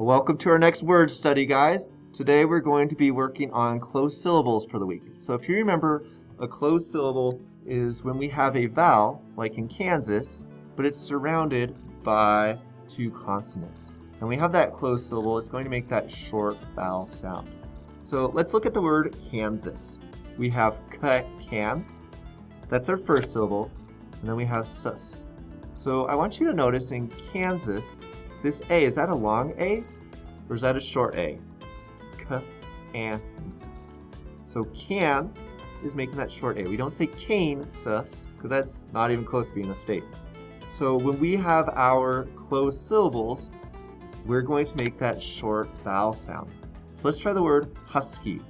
Well, welcome to our next word study, guys. Today we're going to be working on closed syllables for the week. So if you remember, a closed syllable is when we have a vowel, like in Kansas, but it's surrounded by two consonants. And we have that closed syllable, it's going to make that short vowel sound. So let's look at the word Kansas. We have can, that's our first syllable, and then we have sus. So I want you to notice in Kansas, this A, is that a long A or is that a short A? K-an-s. So can is making that short A. We don't say cane-sus because that's not even close to being a state. So when we have our closed syllables, we're going to make that short vowel sound. So let's try the word husky.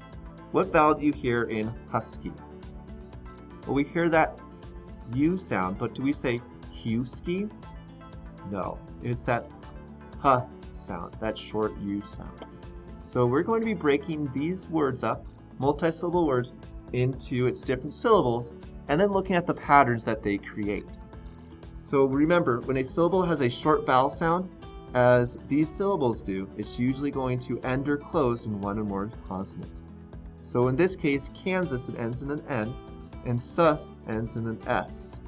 What vowel do you hear in husky? Well, we hear that U sound, but do we say husky? No, it's that huh sound, that short U sound. So we're going to be breaking these words up, multi-syllable words, into its different syllables, and then looking at the patterns that they create. So remember, when a syllable has a short vowel sound, as these syllables do, it's usually going to end or close in one or more consonants. So in this case, Kansas, it ends in an N, and sus ends in an S.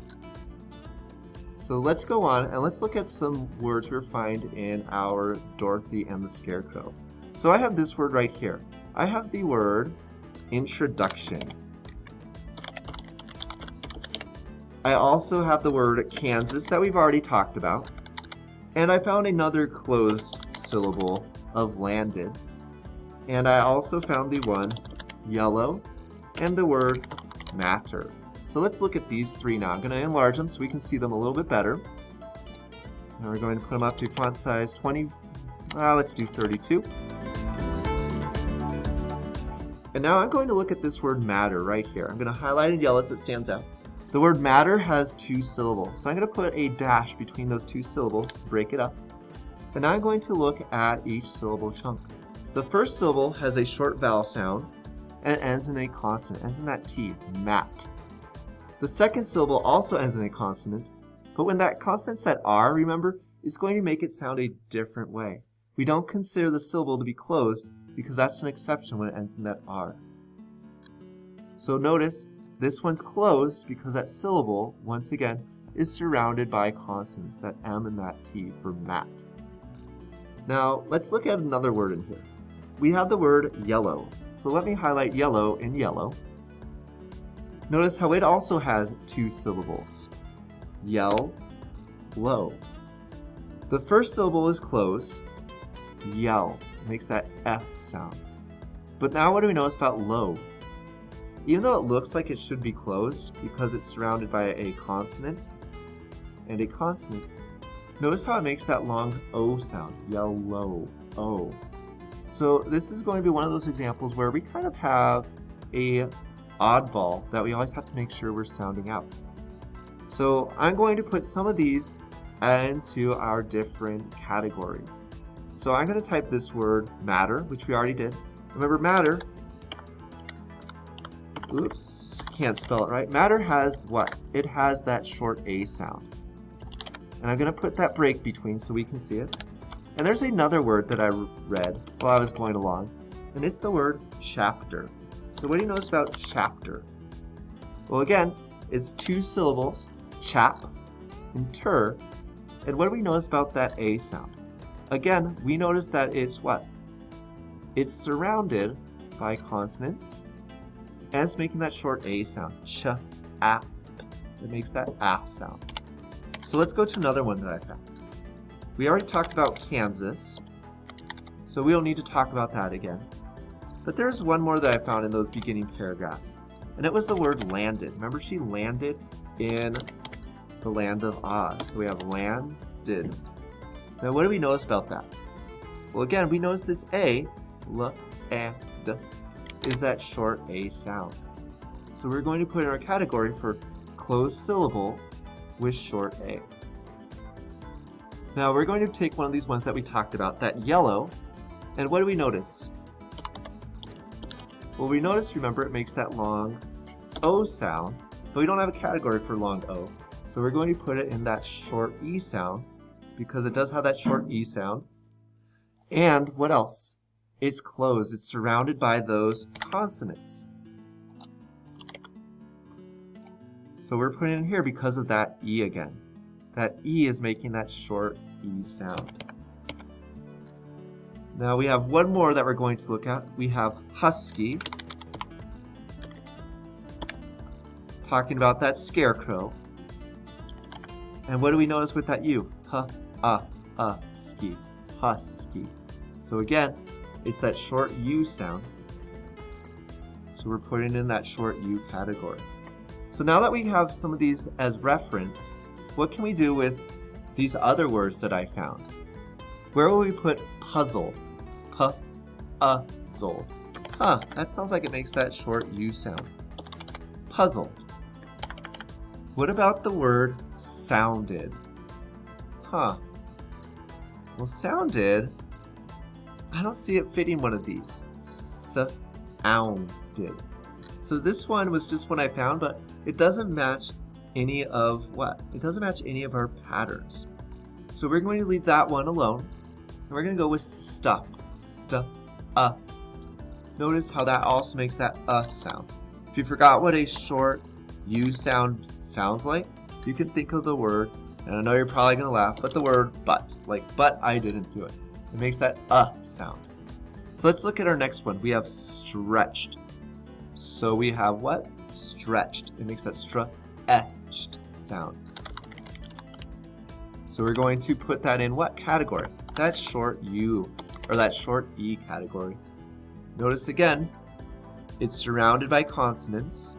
So let's go on and let's look at some words we find in our Dorothy and the Scarecrow. So I have this word right here. I have the word introduction. I also have the word Kansas that we've already talked about. And I found another closed syllable of landed. And I also found the one yellow and the word matter. So let's look at these three now. I'm going to enlarge them so we can see them a little bit better. And we're going to put them up to font size 20. Let's do 32. And now I'm going to look at this word matter right here. I'm going to highlight in yellow so it stands out. The word matter has two syllables. So I'm going to put a dash between those two syllables to break it up. And now I'm going to look at each syllable chunk. The first syllable has a short vowel sound and it ends in a consonant, ends in that T, mat. The second syllable also ends in a consonant, but when that consonant's that R, remember, it's going to make it sound a different way. We don't consider the syllable to be closed because that's an exception when it ends in that R. So notice, this one's closed because that syllable, once again, is surrounded by consonants, that M and that T for mat. Now, let's look at another word in here. We have the word yellow. So let me highlight yellow in yellow. Notice how it also has two syllables. Yell, low. The first syllable is closed. Yell makes that F sound. But now what do we notice about low? Even though it looks like it should be closed because it's surrounded by a consonant and a consonant, notice how it makes that long O sound. Yellow, O. So this is going to be one of those examples where we kind of have a oddball that we always have to make sure we're sounding out. So I'm going to put some of these into our different categories. So I'm going to type this word matter, which we already did. Remember matter, oops, can't spell it right. Matter has what? It has that short A sound. And I'm going to put that break between so we can see it. And there's another word that I read while I was going along, and it's the word chapter. So what do you notice about chapter? Well, again, it's two syllables, chap and ter. And what do we notice about that A sound? Again, we notice that it's what? It's surrounded by consonants, and it's making that short A sound, ch, a. It makes that a sound. So let's go to another one that I found. We already talked about Kansas, so we don't need to talk about that again. But there's one more that I found in those beginning paragraphs, and it was the word landed. Remember, she landed in the land of Oz. So we have landed. Now, what do we notice about that? Well, again, we notice this A, l, and d, is that short A sound. So we're going to put in our category for closed syllable with short A. Now we're going to take one of these ones that we talked about, that yellow, and what do we notice? Well, we notice, remember, it makes that long O sound, but we don't have a category for long O. So we're going to put it in that short E sound because it does have that short E sound. And what else? It's closed. It's surrounded by those consonants. So we're putting it in here because of that E again. That E is making that short E sound. Now we have one more that we're going to look at. We have husky. Talking about that scarecrow. And what do we notice with that U? Ski. Husky. So again, it's that short U sound. So we're putting in that short U category. So now that we have some of these as reference, what can we do with these other words that I found? Where will we put puzzle? Puzzle. That sounds like it makes that short U sound. Puzzle. What about the word sounded? Well, sounded, I don't see it fitting one of these. Sounded. So this one was just one I found, but it doesn't match any of what? It doesn't match any of our patterns. So we're going to leave that one alone. And we're going to go with stuffed. Notice how that also makes that sound. If you forgot what a short U sound sounds like, you can think of the word, and I know you're probably going to laugh, but the word but. Like, but I didn't do it. It makes that sound. So let's look at our next one. We have stretched. So we have what? Stretched. It makes that stretched sound. So we're going to put that in what category? That short U, or that short E category. Notice again, it's surrounded by consonants.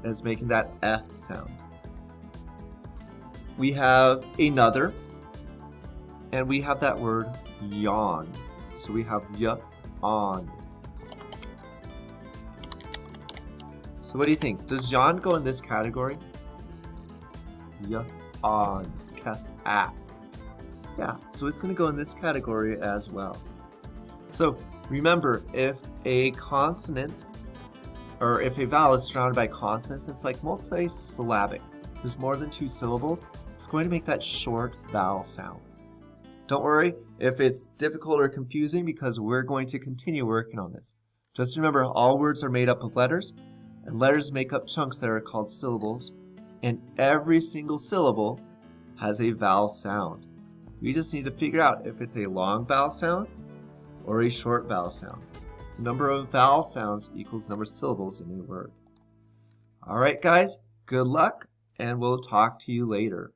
And it's making that sound. We have another, and we have that word yawn. So we have yawn. So what do you think? Does yawn go in this category? Yawn. Yeah, so it's going to go in this category as well. So remember, if a consonant or if a vowel is surrounded by consonants, it's like multisyllabic. There's more than 2 syllables. It's going to make that short vowel sound. Don't worry if it's difficult or confusing, because we're going to continue working on this. Just remember, all words are made up of letters, and letters make up chunks that are called syllables, and every single syllable has a vowel sound. We just need to figure out if it's a long vowel sound or a short vowel sound. The number of vowel sounds equals number of syllables in a word. Alright guys, good luck, and we'll talk to you later.